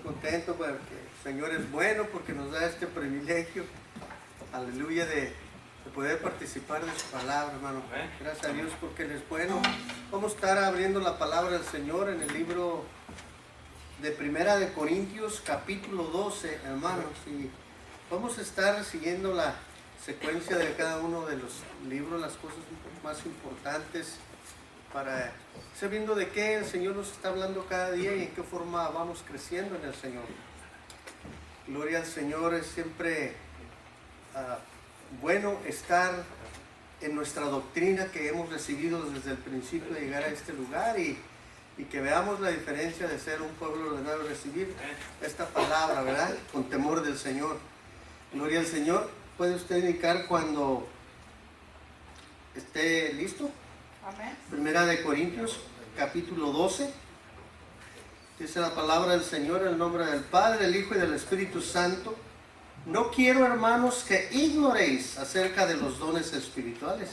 contento porque el Señor es bueno, porque nos da este privilegio, aleluya, de poder participar de su palabra, hermano. Gracias a Dios porque Él es bueno. Vamos a estar abriendo la palabra del Señor en el libro de Primera de Corintios, capítulo 12, hermanos. Y vamos a estar siguiendo la secuencia de cada uno de los libros, las cosas más importantes, para sabiendo de qué el Señor nos está hablando cada día y en qué forma vamos creciendo en el Señor. Gloria al Señor. Es siempre bueno estar en nuestra doctrina que hemos recibido desde el principio de llegar a este lugar y que veamos la diferencia de ser un pueblo ordenado y recibir esta palabra, ¿verdad? Con temor del Señor. Gloria al Señor. ¿Puede usted indicar cuando esté listo? Amén. Primera de Corintios, capítulo 12. Dice la palabra del Señor en el nombre del Padre, del Hijo y del Espíritu Santo. No quiero, hermanos, que ignoréis acerca de los dones espirituales.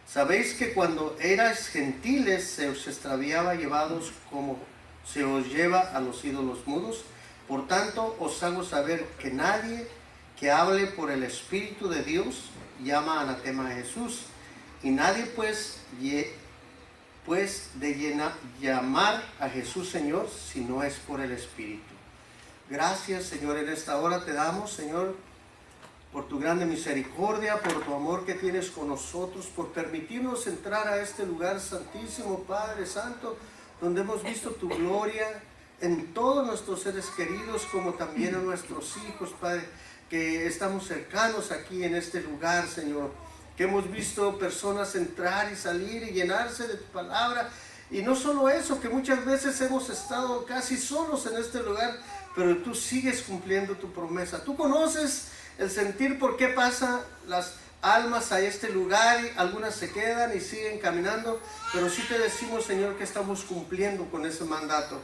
Sabéis que cuando erais gentiles se os extraviaba llevados como se os lleva a los ídolos mudos. Por tanto, os hago saber que nadie que hable por el Espíritu de Dios llama anatema a Jesús. Y nadie pues de llamar a Jesús Señor si no es por el Espíritu. Gracias, Señor, en esta hora te damos, Señor, por tu grande misericordia, por tu amor que tienes con nosotros, por permitirnos entrar a este lugar santísimo, Padre Santo, donde hemos visto tu gloria en todos nuestros seres queridos, como también en nuestros hijos, Padre, que estamos cercanos aquí en este lugar, Señor, que hemos visto personas entrar y salir y llenarse de tu palabra. Y no solo eso, que muchas veces hemos estado casi solos en este lugar, pero tú sigues cumpliendo tu promesa. Tú conoces el sentir por qué pasan las almas a este lugar y algunas se quedan y siguen caminando, pero sí te decimos, Señor, que estamos cumpliendo con ese mandato.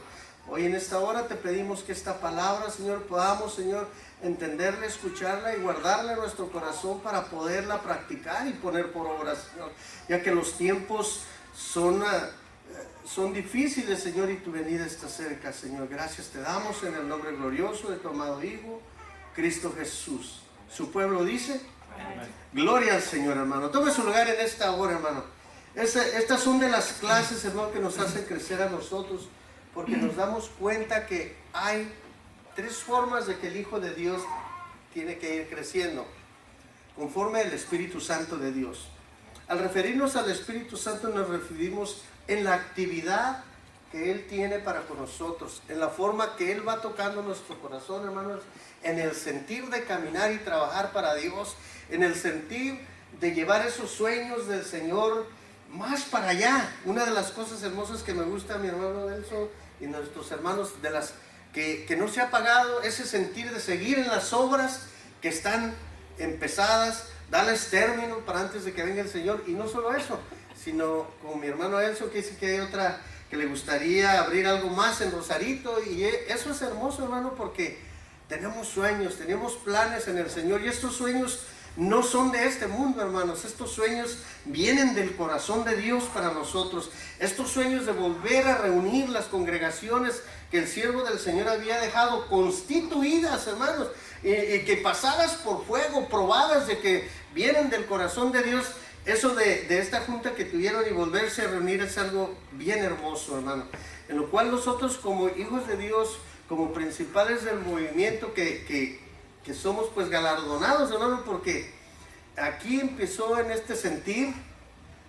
Hoy en esta hora te pedimos que esta palabra, Señor, podamos, Señor, entenderla, escucharla y guardarla en nuestro corazón para poderla practicar y poner por obra, Señor, ya que los tiempos son difíciles, Señor, y tu venida está cerca, Señor. Gracias te damos en el nombre glorioso de tu amado Hijo, Cristo Jesús. Su pueblo dice, amén. Gloria al Señor, hermano. Tome su lugar en esta hora, hermano. Estas son de las clases, hermano, que nos hacen crecer a nosotros, porque nos damos cuenta que hay tres formas de que el Hijo de Dios tiene que ir creciendo, conforme al Espíritu Santo de Dios. Al referirnos al Espíritu Santo nos referimos en la actividad que Él tiene para con nosotros, en la forma que Él va tocando nuestro corazón, hermanos, en el sentir de caminar y trabajar para Dios, en el sentir de llevar esos sueños del Señor más para allá. Una de las cosas hermosas que me gusta a mi hermano Nelson y nuestros hermanos, de las que no se ha apagado, ese sentir de seguir en las obras que están empezadas, darles término para antes de que venga el Señor. Y no solo eso, sino como mi hermano Nelson, que dice que hay otra, que le gustaría abrir algo más en Rosarito, y eso es hermoso, hermano, porque tenemos sueños, tenemos planes en el Señor, y estos sueños no son de este mundo, hermanos. Estos sueños vienen del corazón de Dios para nosotros. Estos sueños de volver a reunir las congregaciones que el siervo del Señor había dejado constituidas, hermanos, y que pasadas por fuego, probadas de que vienen del corazón de Dios. Eso de esta junta que tuvieron y volverse a reunir es algo bien hermoso, hermano, en lo cual nosotros como hijos de Dios, como principales del movimiento que somos pues galardonados, hermano, porque aquí empezó en este sentir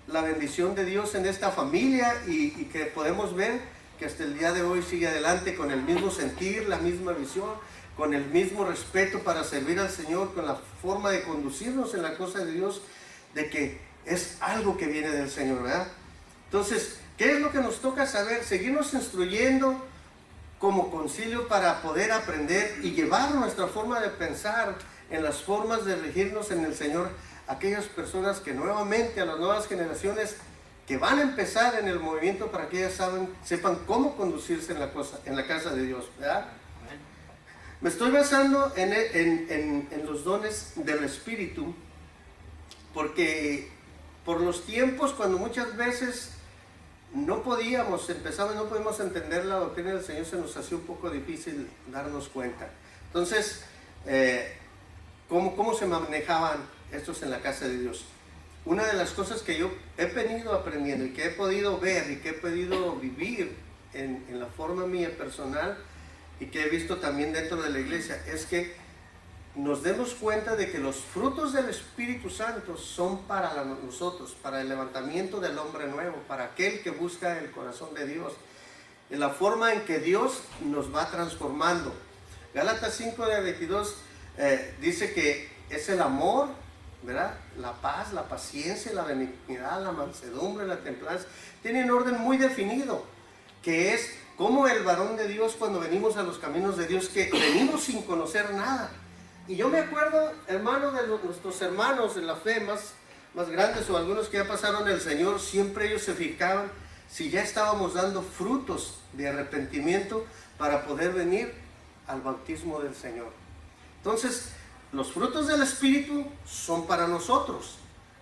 la bendición de Dios en esta familia, y que podemos ver que hasta el día de hoy sigue adelante con el mismo sentir, la misma visión, con el mismo respeto para servir al Señor, con la forma de conducirnos en la cosa de Dios, de que es algo que viene del Señor, ¿verdad? Entonces, ¿qué es lo que nos toca saber? Seguirnos instruyendo como concilio para poder aprender y llevar nuestra forma de pensar en las formas de regirnos en el Señor, aquellas personas que nuevamente, a las nuevas generaciones que van a empezar en el movimiento, para que ellas sepan cómo conducirse en la casa de Dios, ¿verdad? Me estoy basando en los dones del Espíritu, porque por los tiempos, cuando muchas veces no podíamos entender la doctrina del Señor, se nos hacía un poco difícil darnos cuenta. Entonces, ¿cómo se manejaban estos en la casa de Dios? Una de las cosas que yo he venido aprendiendo y que he podido ver y que he podido vivir en la forma mía personal, y que he visto también dentro de la iglesia, es que nos demos cuenta de que los frutos del Espíritu Santo son para nosotros, para el levantamiento del hombre nuevo, para aquel que busca el corazón de Dios, en la forma en que Dios nos va transformando. Gálatas 5:22 dice que es el amor, ¿verdad? La paz, la paciencia, la benignidad, la mansedumbre, la templanza. Tienen un orden muy definido, que es como el varón de Dios, cuando venimos a los caminos de Dios, que venimos sin conocer nada. Y yo me acuerdo, hermano, de nuestros hermanos de la fe más grandes, o algunos que ya pasaron el Señor, siempre ellos se fijaban si ya estábamos dando frutos de arrepentimiento para poder venir al bautismo del Señor. Entonces, los frutos del Espíritu son para nosotros.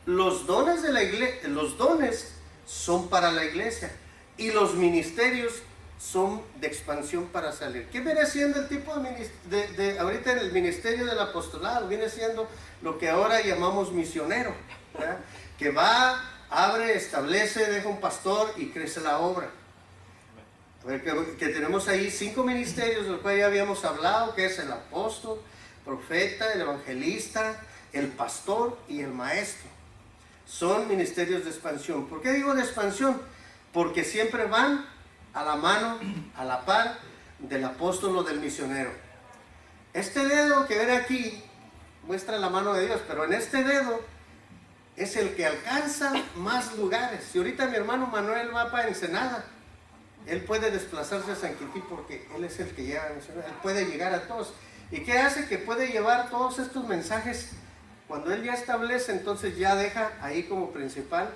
Los dones de la iglesia, los dones son para la iglesia, y los ministerios son de expansión para salir. ¿Qué viene siendo el tipo de ahorita en el ministerio del apostolado? Viene siendo lo que ahora llamamos misionero, ¿verdad? Que va, abre, establece, deja un pastor y crece la obra. A ver, que tenemos ahí 5 ministerios, de los cuales ya habíamos hablado, que es el apóstol, profeta, el evangelista, el pastor y el maestro. Son ministerios de expansión. ¿Por qué digo de expansión? Porque siempre van a la mano, a la par del apóstol o del misionero. Este dedo que ven aquí muestra la mano de Dios, pero en este dedo es el que alcanza más lugares. Si ahorita mi hermano Manuel va para Ensenada, él puede desplazarse a San Quintín, porque él es el que llega a Ensenada, él puede llegar a todos. ¿Y qué hace? Que puede llevar todos estos mensajes. Cuando él ya establece, entonces ya deja ahí como principal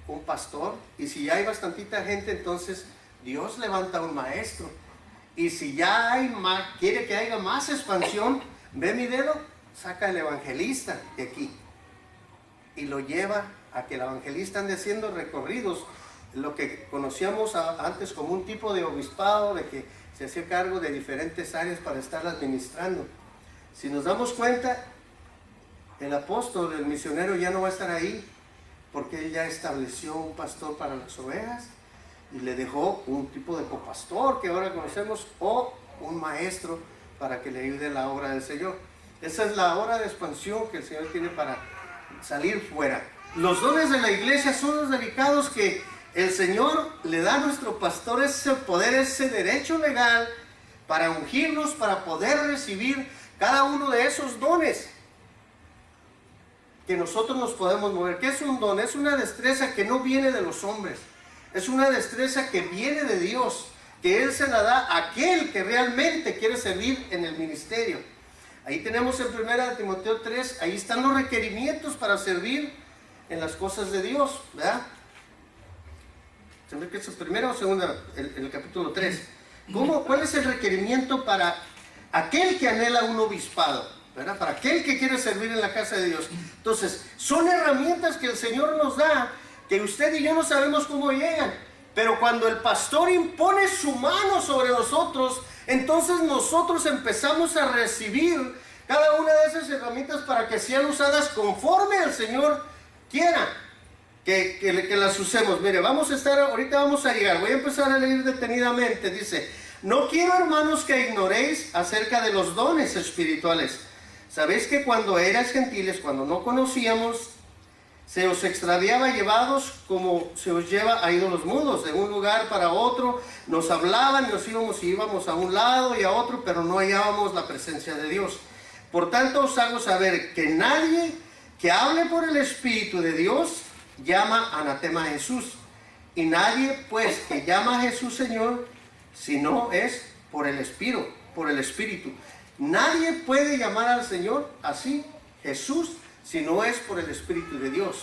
un pastor, y si ya hay bastantita gente, entonces Dios levanta un maestro. Y si ya hay más, quiere que haya más expansión, ve mi dedo, saca el evangelista de aquí y lo lleva a que el evangelista ande haciendo recorridos, lo que conocíamos antes como un tipo de obispado, de que se hacía cargo de diferentes áreas para estar administrando. Si nos damos cuenta, el apóstol, el misionero ya no va a estar ahí, porque él ya estableció un pastor para las ovejas y le dejó un tipo de copastor que ahora conocemos, o un maestro para que le ayude en la obra del Señor. Esa es la obra de expansión que el Señor tiene para salir fuera. Los dones de la iglesia son los dedicados que el Señor le da a nuestro pastor ese poder, ese derecho legal para ungirnos, para poder recibir cada uno de esos dones que nosotros nos podemos mover. ¿Qué es un don? Es una destreza que no viene de los hombres. Es una destreza que viene de Dios, que Él se la da a aquel que realmente quiere servir en el ministerio. Ahí tenemos en 1 Timoteo 3, ahí están los requerimientos para servir en las cosas de Dios, ¿verdad? ¿Siempre que es primera o segunda? En el capítulo 3. ¿Cuál es el requerimiento para aquel que anhela un obispado? ¿Verdad? Para aquel que quiere servir en la casa de Dios. Entonces, son herramientas que el Señor nos da, que usted y yo no sabemos cómo llegan. Pero cuando el pastor impone su mano sobre nosotros, entonces nosotros empezamos a recibir cada una de esas herramientas para que sean usadas conforme el Señor quiera que las usemos. Mire, ahorita vamos a llegar, voy a empezar a leer detenidamente. Dice: no quiero, hermanos, que ignoréis acerca de los dones espirituales. Sabéis que cuando erais gentiles, cuando no conocíamos, se os extraviaba llevados como se os lleva a ídolos mudos, de un lugar para otro. Nos hablaban, nos íbamos a un lado y a otro, pero no hallábamos la presencia de Dios. Por tanto os hago saber que nadie que hable por el Espíritu de Dios llama anatema a Jesús. Y nadie pues que llama a Jesús Señor, si no es por el Espíritu. Nadie puede llamar al Señor así, Jesús, si no es por el Espíritu de Dios.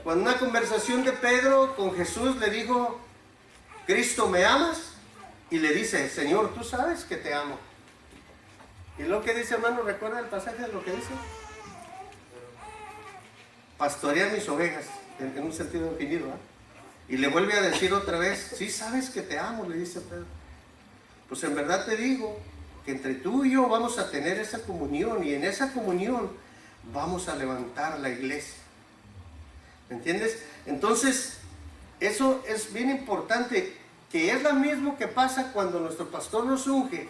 Cuando una conversación de Pedro con Jesús le dijo: Cristo, ¿me amas? Y le dice: Señor, tú sabes que te amo. Y lo que dice, hermano, ¿recuerda el pasaje de lo que dice? Pastorear mis ovejas, en un sentido definido, ¿eh? Y le vuelve a decir otra vez: sí sabes que te amo, le dice Pedro. Pues en verdad te digo que entre tú y yo vamos a tener esa comunión, y en esa comunión vamos a levantar la iglesia. ¿Me entiendes? Entonces, eso es bien importante, que es lo mismo que pasa cuando nuestro pastor nos unge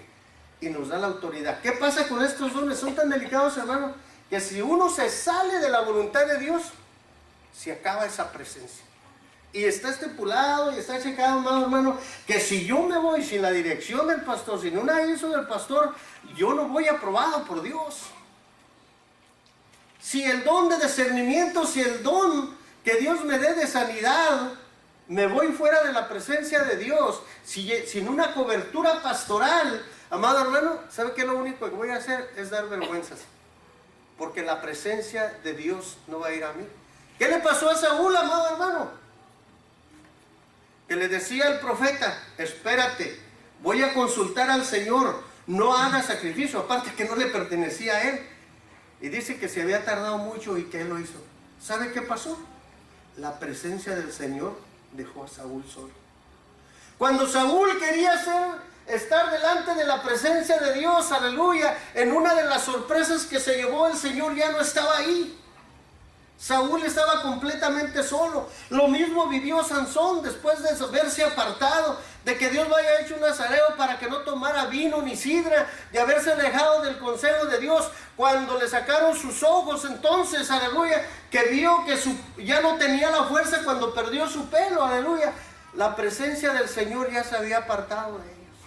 y nos da la autoridad. ¿Qué pasa con estos dones? Son tan delicados, hermano, que si uno se sale de la voluntad de Dios, se acaba esa presencia. Y está estipulado y está checado, hermano, que si yo me voy sin la dirección del pastor, sin un aviso del pastor, yo no voy aprobado por Dios. Si el don de discernimiento, si el don que Dios me dé de sanidad, me voy fuera de la presencia de Dios, sin una cobertura pastoral, amado hermano, ¿sabe qué? Lo único que voy a hacer es dar vergüenzas, porque la presencia de Dios no va a ir a mí. ¿Qué le pasó a Saúl, amado hermano? Que le decía al profeta: espérate, voy a consultar al Señor, no haga sacrificio, aparte que no le pertenecía a él. Y dice que se había tardado mucho y que él lo hizo. ¿Sabe qué pasó? La presencia del Señor dejó a Saúl solo. Cuando Saúl quería estar delante de la presencia de Dios, aleluya, en una de las sorpresas que se llevó, el Señor ya no estaba ahí. Saúl estaba completamente solo. Lo mismo vivió Sansón después de haberse apartado, de que Dios lo haya hecho un nazareo para que no tomara vino ni sidra, de haberse alejado del consejo de Dios. Cuando le sacaron sus ojos, entonces, aleluya, que vio que ya no tenía la fuerza cuando perdió su pelo, aleluya. La presencia del Señor ya se había apartado de ellos.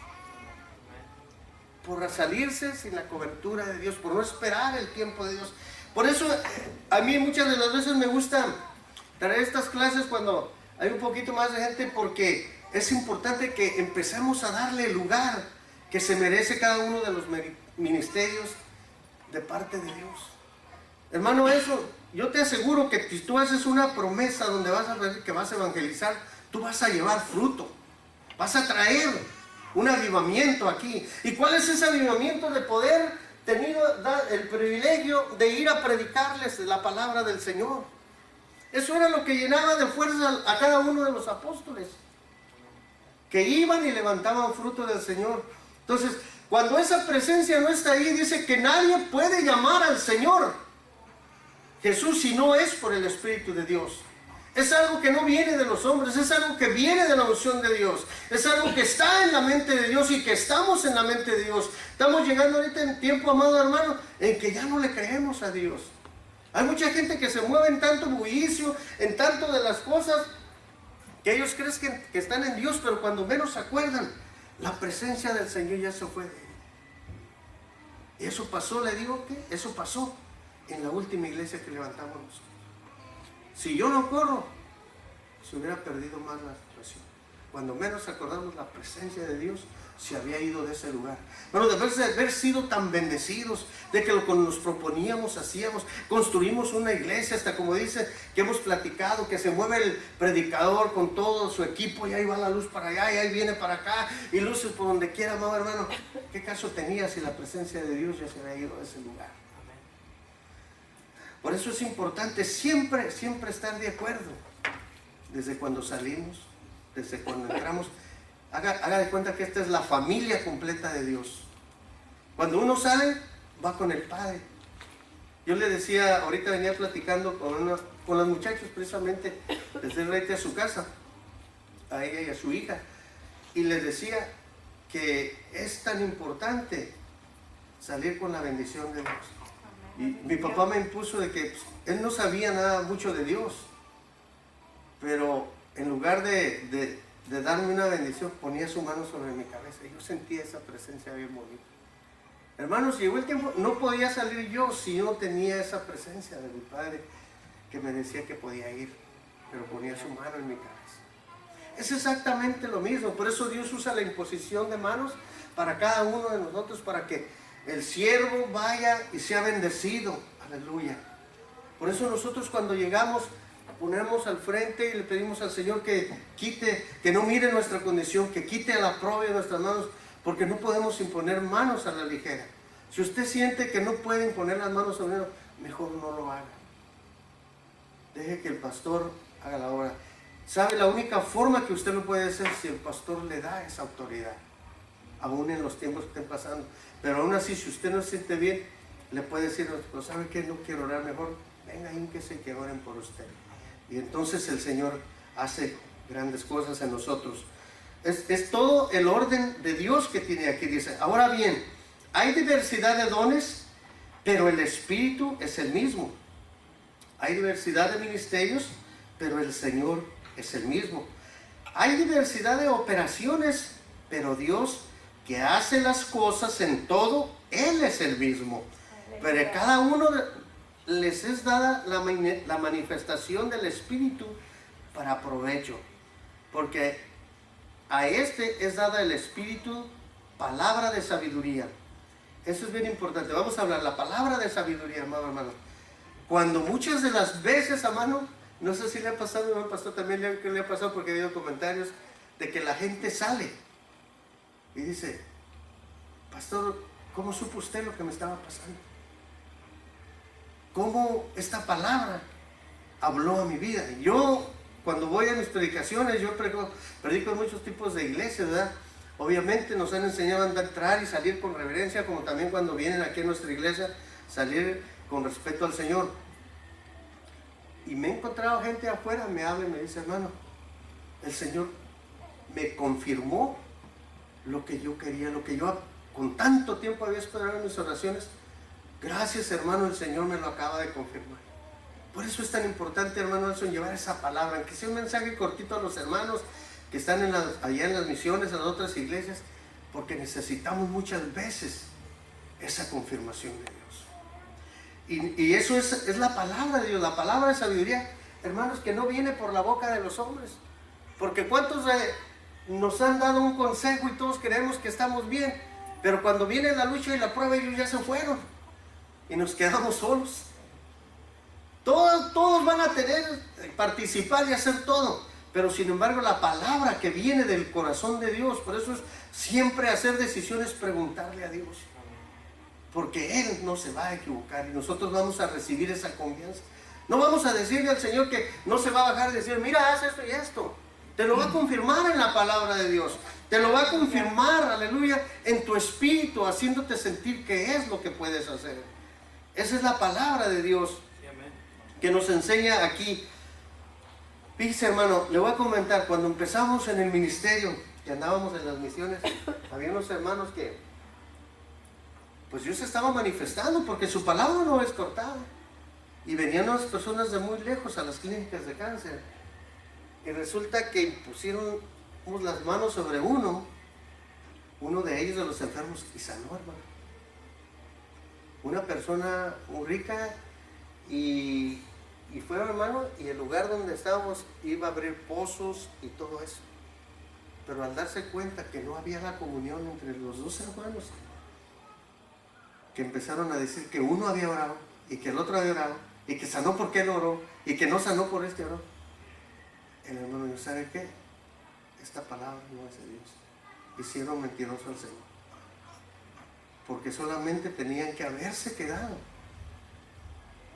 Por salirse sin la cobertura de Dios, por no esperar el tiempo de Dios. Por eso a mí muchas de las veces me gusta traer estas clases cuando hay un poquito más de gente, porque es importante que empecemos a darle el lugar que se merece cada uno de los ministerios de parte de Dios. Hermano, eso, yo te aseguro que si tú haces una promesa donde vas a ver que vas a evangelizar, tú vas a llevar fruto, vas a traer un avivamiento aquí. ¿Y cuál es ese avivamiento? De poder tenido el privilegio de ir a predicarles la palabra del Señor. Eso era lo que llenaba de fuerza a cada uno de los apóstoles, que iban y levantaban fruto del Señor. Entonces, cuando esa presencia no está ahí, dice que nadie puede llamar al Señor Jesús si no es por el Espíritu de Dios. Es algo que no viene de los hombres, es algo que viene de la unción de Dios, es algo que está en la mente de Dios y que estamos en la mente de Dios. Estamos llegando ahorita en tiempo, amado hermano, en que ya no le creemos a Dios. Hay mucha gente que se mueve en tanto bullicio, en tanto de las cosas, que ellos creen que están en Dios, pero cuando menos se acuerdan, la presencia del Señor ya se fue de él. Y eso pasó, le digo que eso pasó en la última iglesia que levantamos nosotros. Si yo no corro, se hubiera perdido más la situación. Cuando menos acordamos, la presencia de Dios se había ido de ese lugar. Bueno, de haber sido tan bendecidos, de que lo que nos proponíamos, hacíamos, construimos una iglesia, hasta como dice, que hemos platicado, que se mueve el predicador con todo su equipo, y ahí va la luz para allá, y ahí viene para acá, y luces por donde quiera, amado hermano. ¿Qué caso tenía si la presencia de Dios ya se había ido de ese lugar? Por eso es importante siempre, siempre estar de acuerdo. Desde cuando salimos, desde cuando entramos, haga de cuenta que esta es la familia completa de Dios. Cuando uno sale, va con el Padre. Yo le decía, ahorita venía platicando con los muchachos precisamente, desde el rey a su casa, a ella y a su hija, y les decía que es tan importante salir con la bendición de Dios. Y mi papá me impuso de que él no sabía nada mucho de Dios, pero en lugar de darme una bendición, ponía su mano sobre mi cabeza. Yo sentía esa presencia bien bonita. Hermanos, llegó el tiempo, no podía salir yo si no tenía esa presencia de mi Padre que me decía que podía ir, pero ponía su mano en mi cabeza. Es exactamente lo mismo. Por eso Dios usa la imposición de manos para cada uno de nosotros, para que el siervo vaya y sea bendecido. Aleluya. Por eso nosotros cuando llegamos, ponemos al frente y le pedimos al Señor que quite, que no mire nuestra condición, que quite a la prueba de nuestras manos, porque no podemos imponer manos a la ligera. Si usted siente que no puede imponer las manos sobre él, mejor no lo haga. Deje que el pastor haga la obra. ¿Sabe? La única forma que usted lo puede hacer si el pastor le da esa autoridad, aún en los tiempos que estén pasando. Pero aún así, si usted no se siente bien, le puede decir, ¿no sabe qué? No quiero orar, mejor venga, hínquese y que oren por usted. Y entonces el Señor hace grandes cosas en nosotros. Es todo el orden de Dios que tiene aquí. Dice, ahora bien, hay diversidad de dones, pero el Espíritu es el mismo. Hay diversidad de ministerios, pero el Señor es el mismo. Hay diversidad de operaciones, pero Dios, que hace las cosas en todo, Él es el mismo. Pero a cada uno les es dada la manifestación del Espíritu para provecho. Porque a este es dada el Espíritu, palabra de sabiduría. Eso es bien importante. Vamos a hablar la palabra de sabiduría, amado hermano. Cuando muchas de las veces, hermano, no sé si le ha pasado, hermano pastor, también le ha pasado, porque he oído comentarios de que la gente sale y dice, pastor, ¿cómo supo usted lo que me estaba pasando? ¿Cómo esta palabra habló a mi vida? Yo, cuando voy a mis predicaciones, yo predico en muchos tipos de iglesias, ¿verdad? Obviamente nos han enseñado a entrar y salir con reverencia, como también cuando vienen aquí a nuestra iglesia, salir con respeto al Señor. Y me he encontrado gente afuera, me habla y me dice, hermano, el Señor me confirmó lo que yo quería, lo que yo con tanto tiempo había esperado en mis oraciones. Gracias, hermano, el Señor me lo acaba de confirmar. Por eso es tan importante, hermano Nelson, llevar esa palabra, aunque sea un mensaje cortito a los hermanos que están allá en las misiones, en las otras iglesias, porque necesitamos muchas veces esa confirmación de Dios. Y eso es la palabra de Dios, la palabra de sabiduría, hermanos, que no viene por la boca de los hombres. Porque cuántos nos han dado un consejo y todos creemos que estamos bien, pero cuando viene la lucha y la prueba, ellos ya se fueron y nos quedamos solos. Todos van a participar y hacer todo, pero sin embargo la palabra que viene del corazón de Dios, por eso es siempre hacer decisiones, preguntarle a Dios, porque Él no se va a equivocar y nosotros vamos a recibir esa confianza. No vamos a decirle al Señor que no se va a bajar y decir, mira, haz esto y esto. Te lo va a confirmar en la palabra de Dios, te lo va a confirmar, aleluya, en tu espíritu, haciéndote sentir que es lo que puedes hacer. Esa es la palabra de Dios que nos enseña aquí. Fíjese, hermano, le voy a comentar, cuando empezamos en el ministerio, que andábamos en las misiones, había unos hermanos que, pues Dios se estaba manifestando, porque su palabra no es cortada. y venían unas personas de muy lejos a las clínicas de cáncer. Y resulta que pusieron las manos sobre uno de ellos, de los enfermos, y sanó, hermano. Una persona muy rica, y fueron, hermano, y el lugar donde estábamos iba a abrir pozos y todo eso. Pero al darse cuenta que no había la comunión entre los dos hermanos, que empezaron a decir que uno había orado y que el otro había orado y que sanó porque él oró y que no sanó por este oró. El hermano dijo: ¿sabe qué? Esta palabra no es de Dios. Hicieron mentiroso al Señor, porque solamente tenían que haberse quedado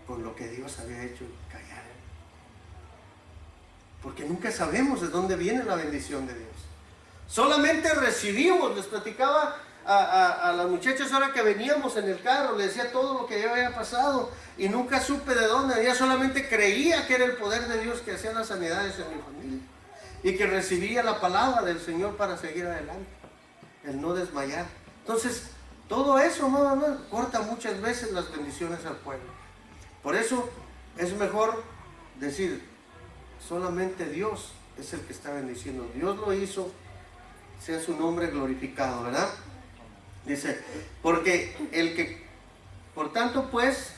con lo que Dios había hecho, callar. Porque nunca sabemos de dónde viene la bendición de Dios. Solamente recibimos. Les platicaba a las muchachas ahora que veníamos en el carro, les decía todo lo que ya había pasado y nunca supe de dónde. Ella solamente creía que era el poder de Dios que hacía las sanidades en mi familia y que recibía la palabra del Señor para seguir adelante, el no desmayar. Entonces, todo eso no corta muchas veces las bendiciones al pueblo. Por eso es mejor decir: solamente Dios es el que está bendiciendo. Dios lo hizo, sea su nombre glorificado, ¿verdad? Dice, porque el que, por tanto pues,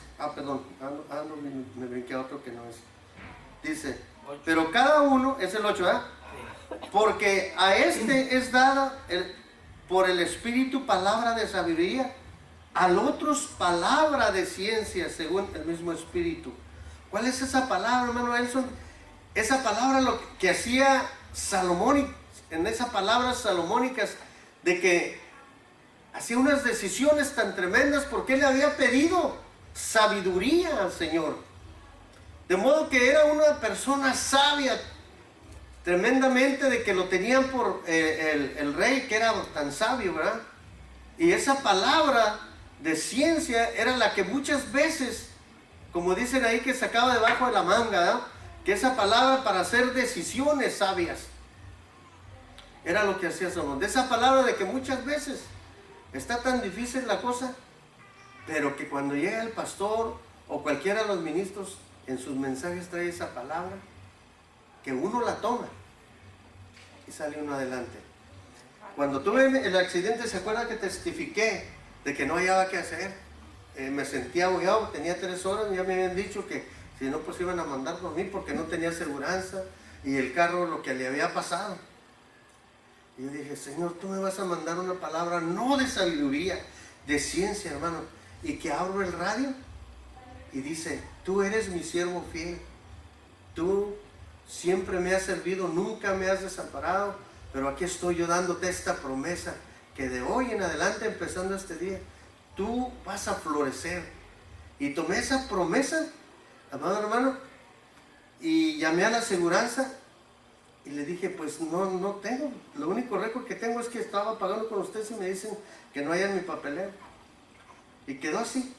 me brinqué a otro que no es. Dice, pero cada uno, es el 8, ¿verdad? Porque a este es dada por el Espíritu palabra de sabiduría, al otro palabra de ciencia, según el mismo Espíritu. ¿Cuál es esa palabra, hermano Elson? Esa palabra lo que hacía Salomón, en esas palabras salomónicas, de que hacía unas decisiones tan tremendas porque él le había pedido sabiduría al Señor. De modo que era una persona sabia, tremendamente, de que lo tenían por el rey, que era tan sabio, ¿verdad? Y esa palabra de ciencia era la que muchas veces, como dicen ahí, que sacaba debajo de la manga, ¿verdad? Que esa palabra para hacer decisiones sabias era lo que hacía Salomón. De esa palabra de que muchas veces está tan difícil la cosa, pero que cuando llega el pastor o cualquiera de los ministros en sus mensajes trae esa palabra, que uno la toma y sale uno adelante. Cuando tuve el accidente, ¿se acuerda que testifiqué de que no hallaba qué hacer? Me sentía abollado, tenía 3 horas, ya me habían dicho que si no, pues iban a mandar por mí porque no tenía aseguranza y el carro, lo que le había pasado. Y yo dije: Señor, tú me vas a mandar una palabra no de sabiduría, de ciencia, hermano. Y que abro el radio y dice: tú eres mi siervo fiel, tú siempre me has servido, nunca me has desamparado, pero aquí estoy yo dándote esta promesa, que de hoy en adelante, empezando este día, tú vas a florecer. Y tomé esa promesa, hermano, y llamé a la aseguranza y le dije: pues no tengo, lo único récord que tengo es que estaba pagando con ustedes y me dicen que no hayan mi papeleo. Y quedó así.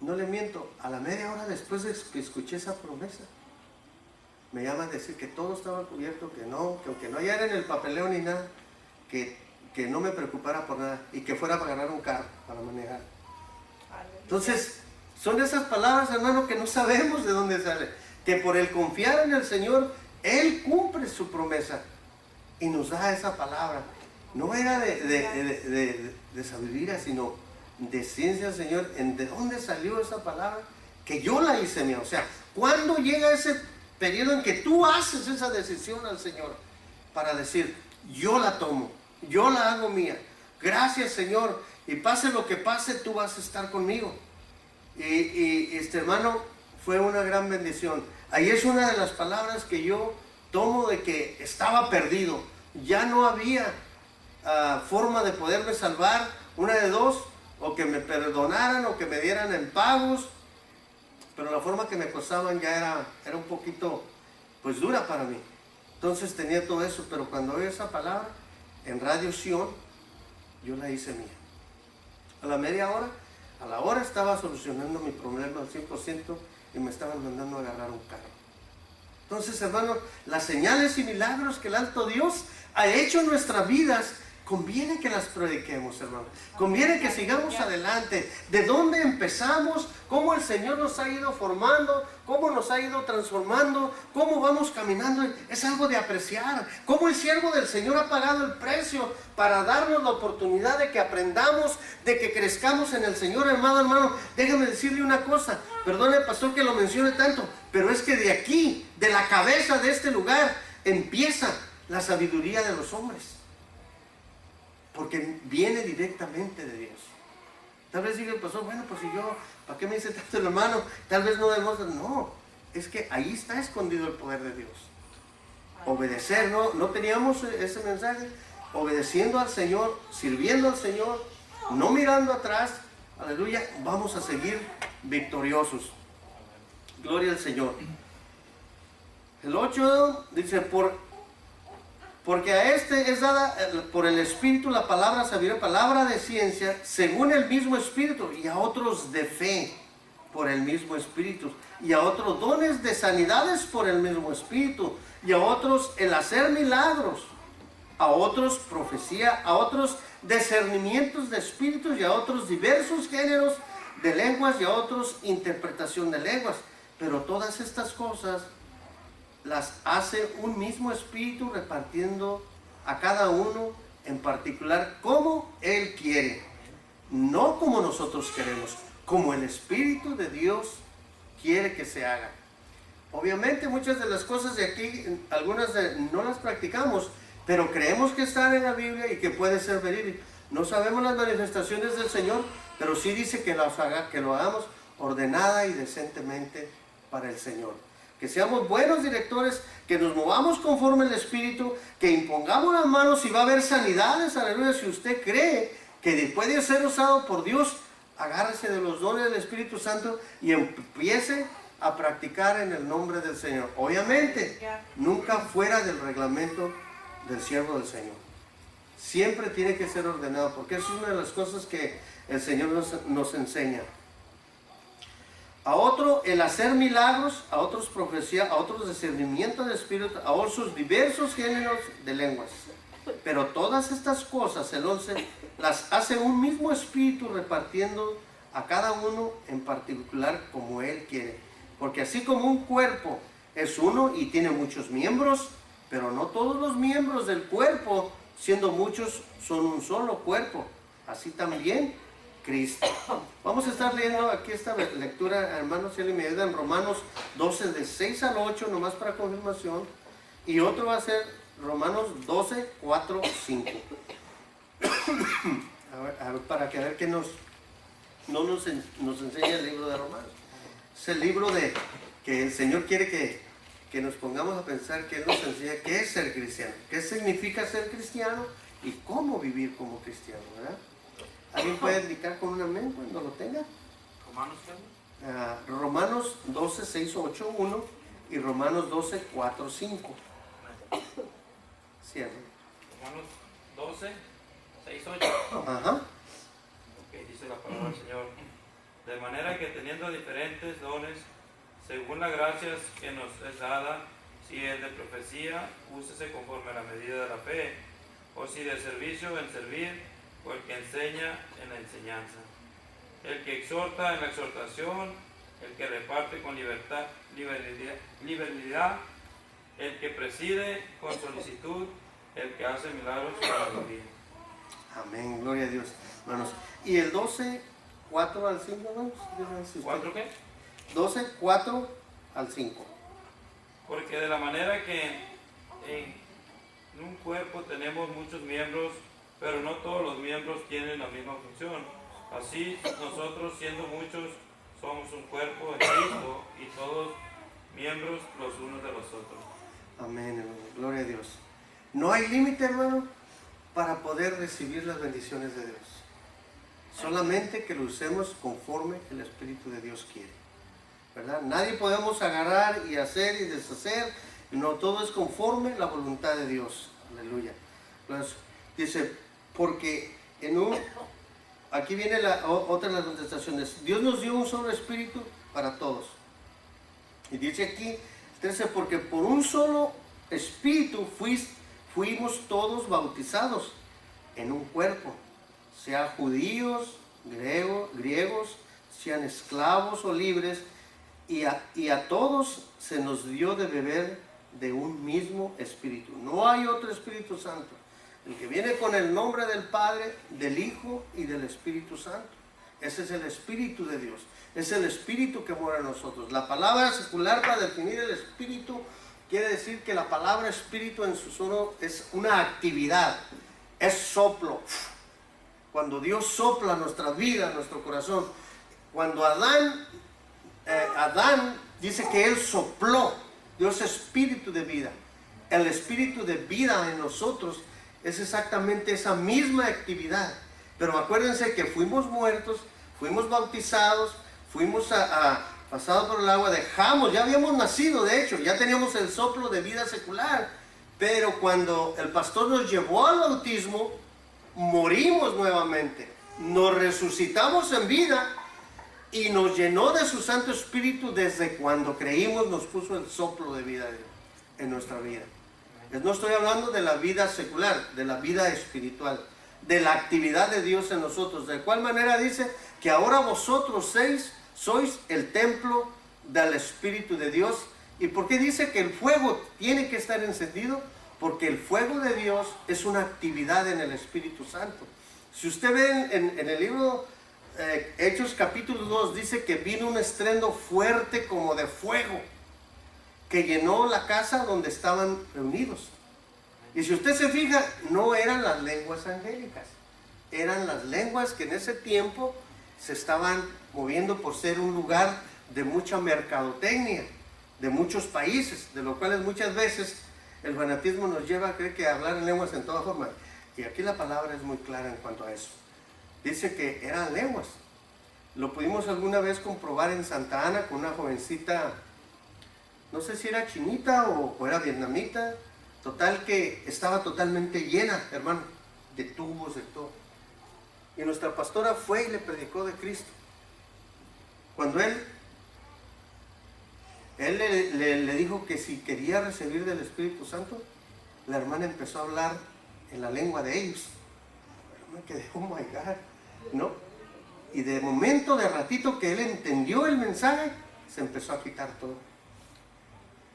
No le miento, a la media hora después de que escuché esa promesa, me llaman a decir que todo estaba cubierto, que aunque no hallaran el papeleo ni nada, que no me preocupara por nada y que fuera para ganar un carro para manejar. Entonces, son esas palabras, hermano, que no sabemos de dónde sale, que por el confiar en el Señor, Él cumple su promesa y nos da esa palabra. No era de sabiduría, sino de ciencia, Señor. ¿De dónde salió esa palabra? Que yo la hice mía. O sea, ¿cuándo llega ese periodo en que tú haces esa decisión al Señor para decir: yo la tomo, yo la hago mía? Gracias, Señor, y pase lo que pase, tú vas a estar conmigo. Y hermano, fue una gran bendición. Ahí es una de las palabras que yo tomo, de que estaba perdido. Ya no había forma de poderme salvar. Una de dos: o que me perdonaran o que me dieran en pagos. Pero la forma que me costaban ya era un poquito, pues, dura para mí. Entonces tenía todo eso. Pero cuando oí esa palabra en Radio Sion, yo la hice mía. A la media hora, a la hora, estaba solucionando mi problema al 100% y me estaban mandando a agarrar un carro. Entonces, hermano, las señales y milagros que el alto Dios ha hecho en nuestras vidas conviene que las prediquemos, hermano. Conviene que sigamos adelante. ¿De dónde empezamos? ¿Cómo el Señor nos ha ido formando? ¿Cómo nos ha ido transformando? ¿Cómo vamos caminando? Es algo de apreciar. ¿Cómo el siervo del Señor ha pagado el precio para darnos la oportunidad de que aprendamos, de que crezcamos en el Señor, hermano? Déjame decirle una cosa. Perdone, pastor, que lo mencione tanto, pero es que de aquí, de la cabeza de este lugar, empieza la sabiduría de los hombres. Porque viene directamente de Dios. Tal vez diga el pastor, bueno, pues si yo, ¿para qué me dice tanto el hermano? Tal vez no debemos. No, es que ahí está escondido el poder de Dios. Obedecer, no teníamos ese mensaje. Obedeciendo al Señor, sirviendo al Señor, no mirando atrás. Aleluya, vamos a seguir victoriosos. Gloria al Señor. El 8 dice, porque a este es dada por el Espíritu la palabra sabiduría, palabra de ciencia, según el mismo Espíritu, y a otros de fe, por el mismo Espíritu, y a otros dones de sanidades por el mismo Espíritu, y a otros el hacer milagros, a otros profecía, a otros discernimientos de espíritus, y a otros diversos géneros de lenguas, y a otros interpretación de lenguas. Pero todas estas cosas las hace un mismo Espíritu, repartiendo a cada uno en particular como Él quiere, no como nosotros queremos, como el Espíritu de Dios quiere que se haga. Obviamente muchas de las cosas de aquí, algunas no las practicamos, pero creemos que están en la Biblia y que puede ser verídico. No sabemos las manifestaciones del Señor, pero sí dice que lo hagamos ordenada y decentemente para el Señor. Que seamos buenos directores, que nos movamos conforme al Espíritu, que impongamos las manos y va a haber sanidades. Aleluya. Si usted cree que puede ser usado por Dios, agárrese de los dones del Espíritu Santo y empiece a practicar en el nombre del Señor. Obviamente, nunca fuera del reglamento del siervo del Señor. Siempre tiene que ser ordenado, porque eso es una de las cosas que el Señor nos enseña. A otro el hacer milagros, a otros profecía, a otros discernimiento de espíritu, a otros diversos géneros de lenguas. Pero todas estas cosas, el 11, las hace un mismo Espíritu, repartiendo a cada uno en particular como Él quiere. Porque así como un cuerpo es uno y tiene muchos miembros, pero no todos los miembros del cuerpo, siendo muchos, son un solo cuerpo. Así también Cristo. Vamos a estar leyendo aquí esta lectura, hermanos, si me ayudan, Romanos 12, de 6 al 8, nomás para confirmación. Y otro va a ser Romanos 12, 4, 5. a ver, para que ver que nos enseña el libro de Romanos. Es el libro que el Señor quiere que nos pongamos a pensar, que Él nos enseña qué es ser cristiano, qué significa ser cristiano y cómo vivir como cristiano, ¿verdad? ¿Alguien puede indicar con un amén cuando lo tenga? Romanos 12, 6, 8, 1 y Romanos 12, 4, 5. Cierre. Romanos 12, 6, 8. Ajá. Ok, dice la palabra del Señor. De manera que teniendo diferentes dones, según la gracia que nos es dada, si es de profecía, úsese conforme a la medida de la fe, o si de servicio, en servir, o el que enseña en la enseñanza, el que exhorta en la exhortación, el que reparte con libertad, liberalidad, el que preside con solicitud, el que hace milagros con alegría. Amén, gloria a Dios, hermanos. Y el 12, 4 al 5, hermanos. ¿4 qué? 12, 4 al 5. Porque de la manera que en un cuerpo tenemos muchos miembros, pero no todos los miembros tienen la misma función. Así nosotros, siendo muchos, somos un cuerpo en Cristo y todos miembros los unos de los otros. Amén, hermano. Gloria a Dios. No hay límite, hermano, para poder recibir las bendiciones de Dios. Solamente que lo usemos conforme el Espíritu de Dios quiere, ¿verdad? Nadie podemos agarrar y hacer y deshacer. No, todo es conforme la voluntad de Dios. Aleluya. Entonces, dice, porque aquí viene otra de las contestaciones. Dios nos dio un solo Espíritu para todos. Y dice aquí, 13, porque por un solo Espíritu fuimos todos bautizados en un cuerpo, sea judíos, griegos, sean esclavos o libres, y a todos se nos dio de beber de un mismo Espíritu. No hay otro Espíritu Santo. El que viene con el nombre del Padre, del Hijo y del Espíritu Santo. Ese es el Espíritu de Dios. Es el Espíritu que mora en nosotros. La palabra secular para definir el Espíritu quiere decir que la palabra Espíritu en su solo es una actividad. Es soplo. Cuando Dios sopla nuestra vida, nuestro corazón. Cuando Adán dice que él sopló, Dios es espíritu de vida. El espíritu de vida en nosotros es exactamente esa misma actividad. Pero acuérdense que fuimos muertos, fuimos bautizados, fuimos pasados por el agua, ya habíamos nacido, de hecho, ya teníamos el soplo de vida secular. Pero cuando el pastor nos llevó al bautismo, morimos nuevamente, nos resucitamos en vida y nos llenó de su Santo Espíritu. Desde cuando creímos nos puso el soplo de vida en nuestra vida. No estoy hablando de la vida secular, de la vida espiritual, de la actividad de Dios en nosotros. De cuál manera dice que ahora vosotros sois el templo del Espíritu de Dios. ¿Y por qué dice que el fuego tiene que estar encendido? Porque el fuego de Dios es una actividad en el Espíritu Santo. Si usted ve en el libro Hechos capítulo 2, dice que vino un estruendo fuerte como de fuego que llenó la casa donde estaban reunidos. Y si usted se fija, no eran las lenguas angélicas, eran las lenguas que en ese tiempo se estaban moviendo por ser un lugar de mucha mercadotecnia, de muchos países, de lo cual muchas veces el fanatismo nos lleva a creer que hablar en lenguas en toda forma. Y aquí la palabra es muy clara en cuanto a eso. Dice que eran lenguas. Lo pudimos alguna vez comprobar en Santa Ana con una jovencita, no sé si era chinita o era vietnamita, total que estaba totalmente llena, hermano, de tubos, de todo. Y nuestra pastora fue y le predicó de Cristo. Cuando él le dijo que si quería recibir del Espíritu Santo, la hermana empezó a hablar en la lengua de ellos. Yo me quedé, oh my God, ¿no? Y de momento, de ratito que él entendió el mensaje, se empezó a quitar todo.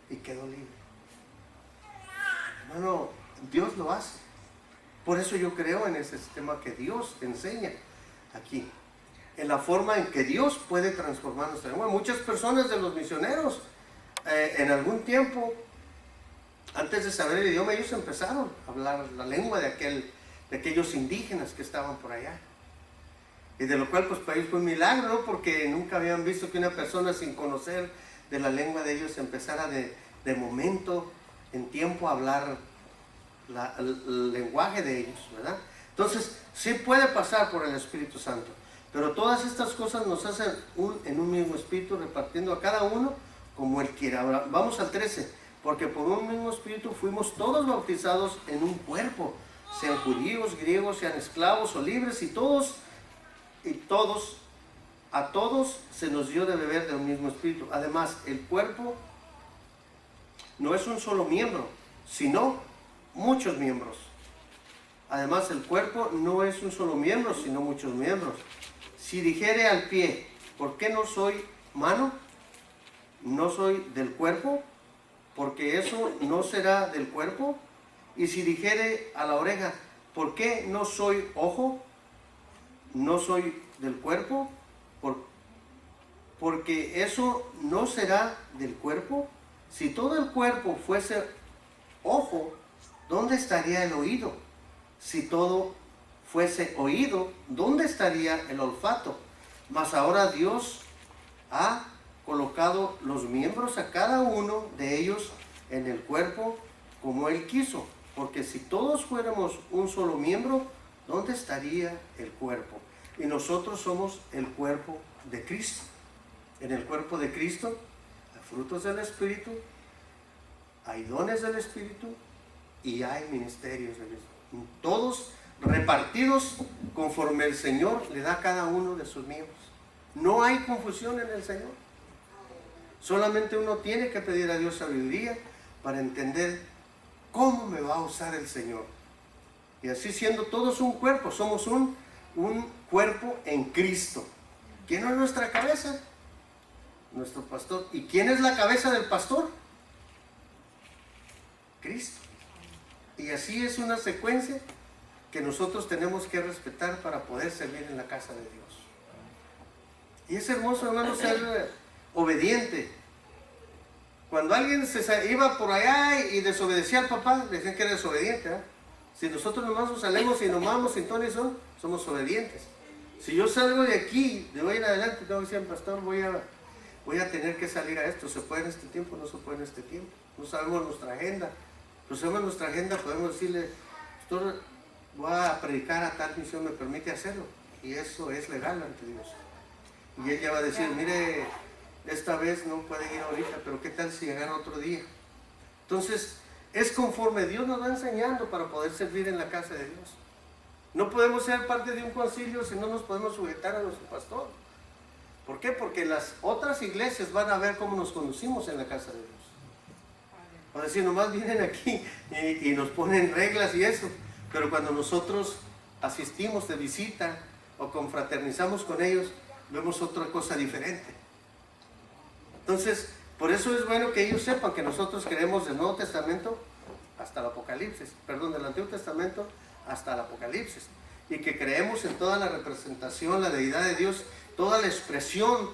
Y quedó libre. Hermano, Dios lo hace. Por eso yo creo en ese sistema que Dios enseña aquí. En la forma en que Dios puede transformar nuestra lengua. Muchas personas de los misioneros, en algún tiempo, antes de saber el idioma, ellos empezaron a hablar la lengua de aquellos indígenas que estaban por allá. Y de lo cual pues para ellos fue un milagro, ¿no? Porque nunca habían visto que una persona sin conocer de la lengua de ellos empezara de momento, en tiempo, a hablar el lenguaje de ellos, ¿verdad? Entonces, sí puede pasar por el Espíritu Santo, pero todas estas cosas nos hacen en un mismo Espíritu, repartiendo a cada uno como Él quiera. Ahora, vamos al 13, porque por un mismo Espíritu fuimos todos bautizados en un cuerpo, sean judíos, griegos, sean esclavos o libres, a todos se nos dio de beber de un mismo Espíritu. Además, el cuerpo no es un solo miembro, sino muchos miembros. Además, el cuerpo no es un solo miembro, sino muchos miembros. Si dijere al pie, ¿por qué no soy mano? ¿No soy del cuerpo? Porque eso no será del cuerpo. Y si dijere a la oreja, ¿por qué no soy ojo? ¿No soy del cuerpo? Porque eso no será del cuerpo. Si todo el cuerpo fuese ojo, ¿dónde estaría el oído? Si todo fuese oído, ¿dónde estaría el olfato? Mas ahora Dios ha colocado los miembros a cada uno de ellos en el cuerpo como Él quiso. Porque si todos fuéramos un solo miembro, ¿dónde estaría el cuerpo? Y nosotros somos el cuerpo de Cristo. En el cuerpo de Cristo hay frutos del Espíritu, hay dones del Espíritu y hay ministerios del Espíritu. Todos repartidos conforme el Señor le da a cada uno de sus miembros. No hay confusión en el Señor. Solamente uno tiene que pedir a Dios sabiduría para entender cómo me va a usar el Señor. Y así siendo todos un cuerpo, somos un cuerpo en Cristo. ¿Quién es nuestra cabeza? Nuestro pastor. ¿Y quién es la cabeza del pastor? Cristo. Y así es una secuencia que nosotros tenemos que respetar para poder servir en la casa de Dios. Y es hermoso, hermano, ser obediente. Cuando alguien se iba por allá y desobedecía al papá, le decían que era desobediente, ¿eh? Si nosotros nomás nos salimos y nos vamos sin ton y son, somos obedientes. Si yo salgo de aquí, de hoy en adelante, tengo que decir al pastor, voy a tener que salir a esto. ¿Se puede en este tiempo? No se puede en este tiempo. No sabemos nuestra agenda. No sabemos nuestra agenda, podemos decirle, pastor, voy a predicar a tal misión, ¿me permite hacerlo? Y eso es legal ante Dios. Y ella va a decir, mire, esta vez no pueden ir ahorita, pero ¿qué tal si llegan otro día? Entonces, es conforme Dios nos va enseñando para poder servir en la casa de Dios. No podemos ser parte de un concilio si no nos podemos sujetar a nuestro pastor. ¿Por qué? Porque las otras iglesias van a ver cómo nos conducimos en la casa de Dios. O decir, nomás vienen aquí y nos ponen reglas y eso. Pero cuando nosotros asistimos de visita o confraternizamos con ellos, vemos otra cosa diferente. Entonces, por eso es bueno que ellos sepan que nosotros creemos del Nuevo Testamento hasta el Apocalipsis, perdón, del Antiguo Testamento hasta el Apocalipsis, y que creemos en toda la representación, la deidad de Dios, toda la expresión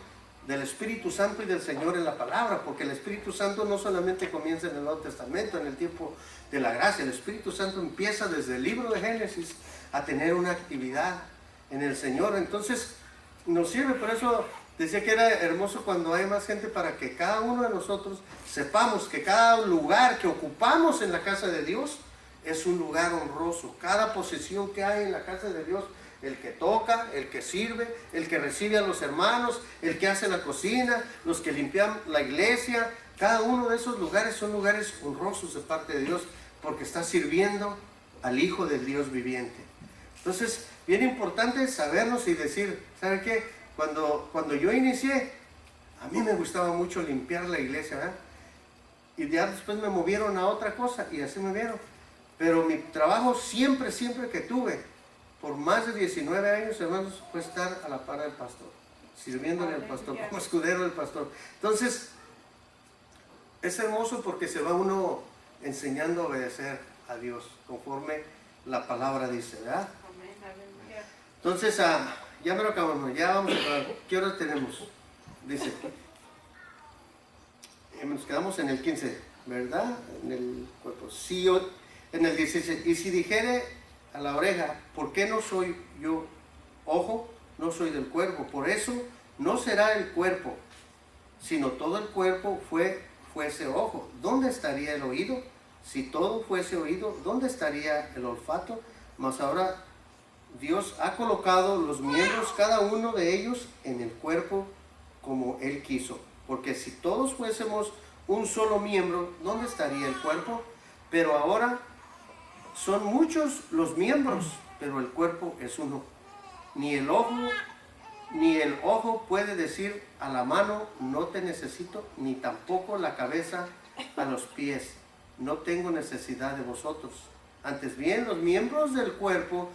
del Espíritu Santo y del Señor en la palabra, porque el Espíritu Santo no solamente comienza en el Nuevo Testamento, en el tiempo de la gracia. El Espíritu Santo empieza desde el libro de Génesis a tener una actividad en el Señor. Entonces nos sirve, por eso decía que era hermoso cuando hay más gente, para que cada uno de nosotros sepamos que cada lugar que ocupamos en la casa de Dios es un lugar honroso. Cada posición que hay en la casa de Dios, el que toca, el que sirve, el que recibe a los hermanos, el que hace la cocina, los que limpian la iglesia, cada uno de esos lugares son lugares honrosos de parte de Dios, porque está sirviendo al Hijo del Dios viviente. Entonces, bien importante sabernos y decir, ¿sabe qué? Cuando yo inicié, a mí me gustaba mucho limpiar la iglesia, ¿verdad? Y ya después me movieron a otra cosa y así me vieron. Pero mi trabajo siempre que tuve, por más de 19 años, hermanos, fue estar a la par del pastor, sirviéndole al pastor, como escudero del pastor. Entonces, es hermoso porque se va uno enseñando a obedecer a Dios, conforme la palabra dice, ¿verdad? Entonces, ya me lo acabamos, ya vamos a acabar. ¿Qué hora tenemos? Dice, nos quedamos en el 15, ¿verdad? En el cuerpo. Sí, en el 16, y si dijere a la oreja, ¿por qué no soy yo ojo? No soy del cuerpo. Por eso no será el cuerpo, sino todo el cuerpo fuese ojo. ¿Dónde estaría el oído? Si todo fuese oído, ¿dónde estaría el olfato? Mas ahora Dios ha colocado los miembros, cada uno de ellos, en el cuerpo como Él quiso. Porque si todos fuésemos un solo miembro, ¿dónde estaría el cuerpo? Pero ahora son muchos los miembros, pero el cuerpo es uno. Ni el ojo puede decir a la mano, no te necesito, ni tampoco la cabeza a los pies, no tengo necesidad de vosotros. Antes bien, los miembros del cuerpo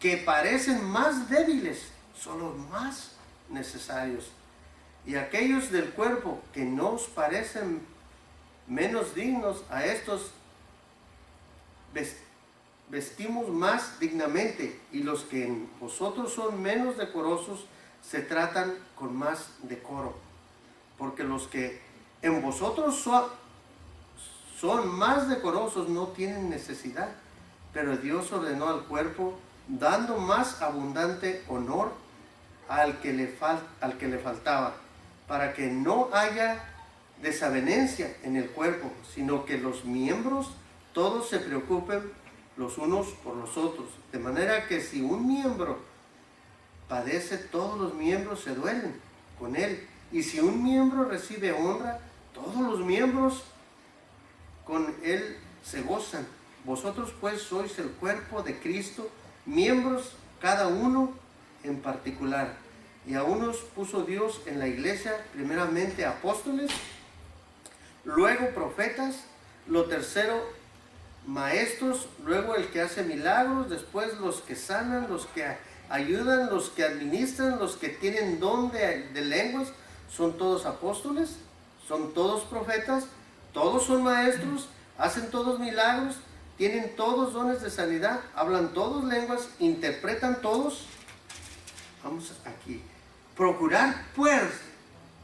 que parecen más débiles son los más necesarios. Y aquellos del cuerpo que nos parecen menos dignos, a estos vestimos más dignamente, y los que en vosotros son menos decorosos se tratan con más decoro, porque los que en vosotros son más decorosos no tienen necesidad, pero Dios ordenó al cuerpo, dando más abundante honor al que le faltaba, para que no haya desavenencia en el cuerpo, sino que los miembros todos se preocupen los unos por los otros, de manera que si un miembro padece, todos los miembros se duelen con él, y si un miembro recibe honra, todos los miembros con él se gozan. Vosotros pues sois el cuerpo de Cristo, miembros cada uno en particular. Y a unos puso Dios en la iglesia, primeramente apóstoles, luego profetas, lo tercero maestros, luego el que hace milagros, después los que sanan, los que ayudan, los que administran, los que tienen don de lenguas, son todos apóstoles, son todos profetas, todos son maestros, hacen todos milagros, tienen todos dones de sanidad, hablan todos lenguas, interpretan todos. Vamos aquí. Procurar pues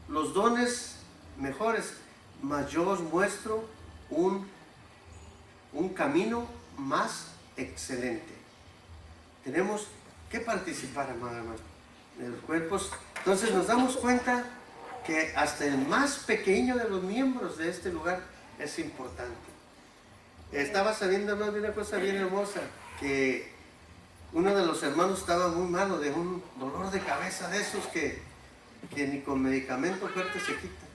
los dones mejores, mas yo os muestro un camino más excelente. Tenemos que participar, amado hermano, en los cuerpos. Entonces nos damos cuenta que hasta el más pequeño de los miembros de este lugar es importante. Estaba sabiendo de una cosa bien hermosa, que uno de los hermanos estaba muy malo de un dolor de cabeza de esos que ni con medicamento fuerte se quita.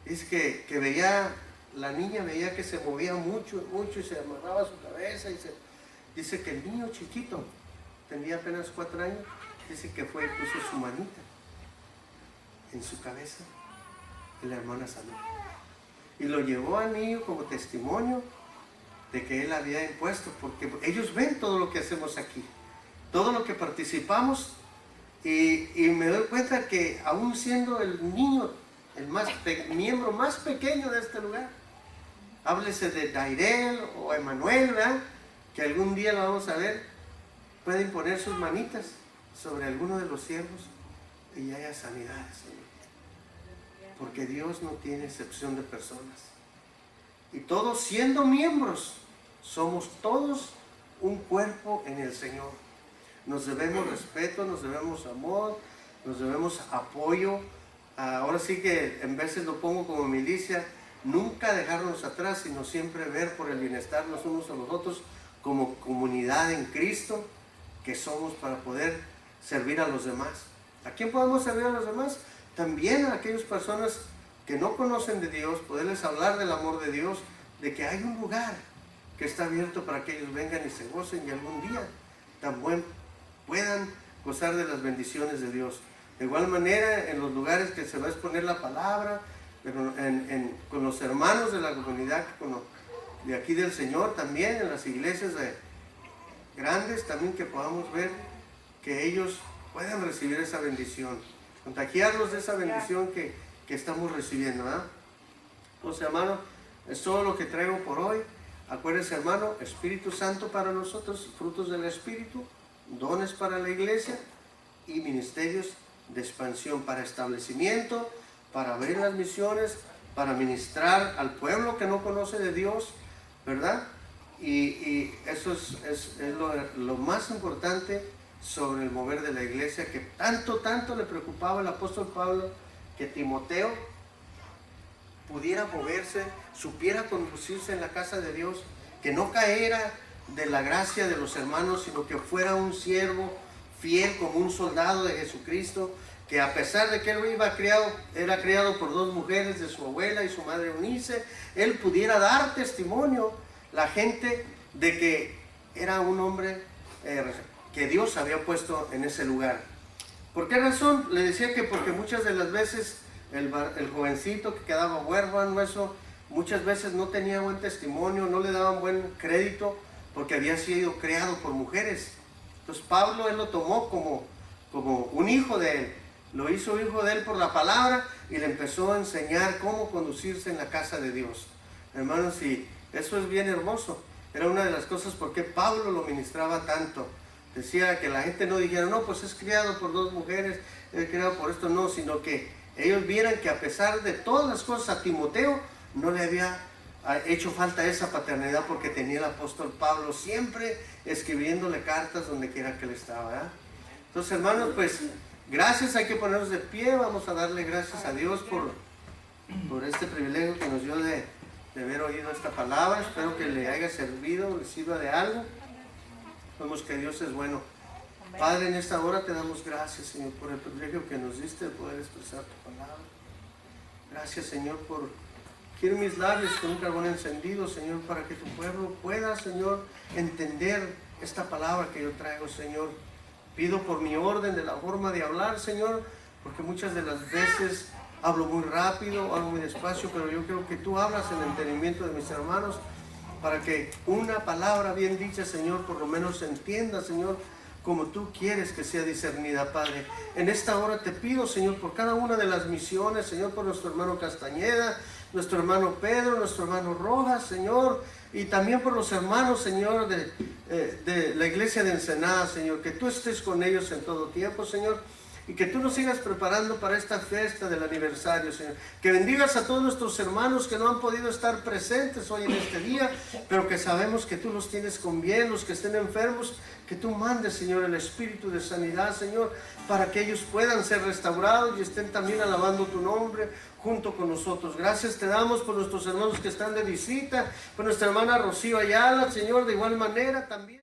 Es que veía, la niña veía que se movía mucho y se amarraba su cabeza dice que el niño chiquito, tenía apenas 4 años, dice que fue y puso su manita en su cabeza y la hermana sanó. Y lo llevó al niño como testimonio de que él había impuesto, porque ellos ven todo lo que hacemos aquí, todo lo que participamos, y me doy cuenta que aún siendo el niño, el miembro más pequeño de este lugar, háblese de Dairel o Emanuel, ¿verdad?, que algún día lo vamos a ver, pueden poner sus manitas sobre alguno de los siervos y haya sanidades, porque Dios no tiene excepción de personas. Y todos siendo miembros, somos todos un cuerpo en el Señor. Nos debemos respeto, nos debemos amor, nos debemos apoyo. Ahora sí que en veces lo pongo como milicia, nunca dejarnos atrás, sino siempre ver por el bienestar los unos a los otros como comunidad en Cristo que somos, para poder servir a los demás. ¿A quién podemos servir a los demás? También a aquellas personas que no conocen de Dios, poderles hablar del amor de Dios, de que hay un lugar que está abierto para que ellos vengan y se gocen y algún día también puedan gozar de las bendiciones de Dios. De igual manera, en los lugares que se va a exponer la palabra, pero con los hermanos de la comunidad de aquí del Señor, también en las iglesias grandes, también que podamos ver que ellos puedan recibir esa bendición, contagiarlos de esa bendición que estamos recibiendo, ¿verdad? Entonces, hermano, es todo lo que traigo por hoy. Acuérdense, hermano, Espíritu Santo para nosotros, frutos del Espíritu, dones para la iglesia y ministerios de expansión para establecimiento, para abrir las misiones, para ministrar al pueblo que no conoce de Dios, ¿verdad? Y eso es lo más importante sobre el mover de la iglesia, que tanto le preocupaba el apóstol Pablo, que Timoteo pudiera moverse, supiera conducirse en la casa de Dios, que no caera de la gracia de los hermanos, sino que fuera un siervo fiel como un soldado de Jesucristo, que a pesar de que él era criado por 2 mujeres, de su abuela y su madre Eunice, él pudiera dar testimonio la gente de que era un hombre que Dios había puesto en ese lugar. ¿Por qué razón? Le decía que porque muchas de las veces el jovencito que quedaba huérfano, eso, muchas veces no tenía buen testimonio, no le daban buen crédito, porque había sido creado por mujeres. Entonces Pablo, él lo tomó como un hijo de él, lo hizo hijo de él por la palabra y le empezó a enseñar cómo conducirse en la casa de Dios. Hermanos, y eso es bien hermoso. Era una de las cosas por qué Pablo lo ministraba tanto. Decía que la gente no dijera, no, pues es criado por 2 mujeres, es criado por esto, no, sino que ellos vieran que a pesar de todas las cosas a Timoteo no le había hecho falta esa paternidad, porque tenía el apóstol Pablo siempre escribiéndole cartas donde quiera que él estaba, ¿verdad? Entonces, hermanos, pues gracias, hay que ponernos de pie, vamos a darle gracias a Dios por este privilegio que nos dio de haber oído esta palabra. Espero que le haya servido, le sirva de algo. Vemos que Dios es bueno. Padre, en esta hora te damos gracias, Señor, por el privilegio que nos diste de poder expresar tu palabra. Gracias, Señor, por quiero mis labios con un carbón encendido, Señor, para que tu pueblo pueda, Señor, entender esta palabra que yo traigo, Señor. Pido por mi orden de la forma de hablar, Señor, porque muchas de las veces hablo muy rápido, hablo muy despacio, pero yo creo que tú hablas en el entendimiento de mis hermanos para que una palabra bien dicha, Señor, por lo menos se entienda, Señor, como tú quieres que sea discernida, Padre. En esta hora te pido, Señor, por cada una de las misiones, Señor, por nuestro hermano Castañeda, nuestro hermano Pedro, nuestro hermano Rojas, Señor, y también por los hermanos, Señor, de la iglesia de Ensenada, Señor, que tú estés con ellos en todo tiempo, Señor, y que tú nos sigas preparando para esta fiesta del aniversario, Señor. Que bendigas a todos nuestros hermanos que no han podido estar presentes hoy en este día, pero que sabemos que tú los tienes con bien, los que estén enfermos, que tú mandes, Señor, el espíritu de sanidad, Señor, para que ellos puedan ser restaurados y estén también alabando tu nombre junto con nosotros. Gracias te damos por nuestros hermanos que están de visita, por nuestra hermana Rocío Ayala, Señor, de igual manera también.